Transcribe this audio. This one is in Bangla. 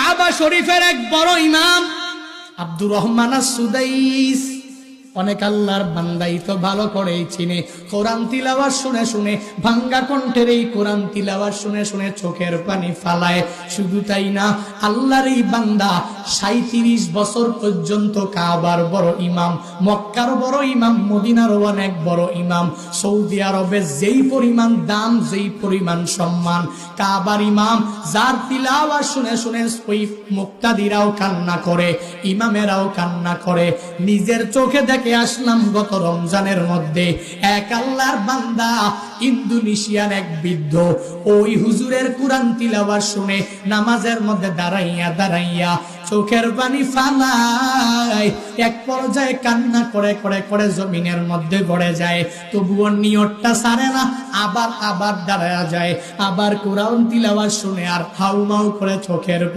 কাবা শরীফের এক বড় ইমাম আব্দুর রহমান আস-সুদাইস, অনেক আল্লাহর বান্দাই তো ভালো করেই চিনে। কোরআন তিলাওয়াত শুনে শুনে, ভাঙ্গা কণ্ঠের এই কোরআন তিলাওয়াত শুনে শুনে চোখের পানি ফালায়। শুধু তাই না, আল্লাহর এই বান্দা 37 বছর পর্যন্ত কাবার বড় ইমাম, মক্কার বড় ইমাম, মদিনার অনেক বড় ইমাম, সৌদি আরবে যেই পরিমাণ দাম, যেই পরিমাণ সম্মান, কাবার ইমাম যার তিলাওয়াত শুনে শুনে ওই মুক্তাদিরাও কান্না করে, ইমামেরাও কান্না করে। নিজের চোখে দেখে আসলাম গত রমজানের মধ্যে এক আল্লাহর বান্দা ইন্দোনেশিয়ার এক বৃদ্ধ ওই হুজুরের কোরআন তিলাওয়াত শুনে নামাজের মধ্যে দাঁড়াইয়া দাঁড়াইয়া চোখের পানি ফালায়, এক পর্যায়ে কান্না করে করে করে জমিনের মধ্যে পড়ে যায়। তবুও নিয়তটা ছাড়ে না, আবার দাঁড়ায়া যায়, আবার কোরআন তিলাওয়াত শুনে আর হাউমাউ করে চোখের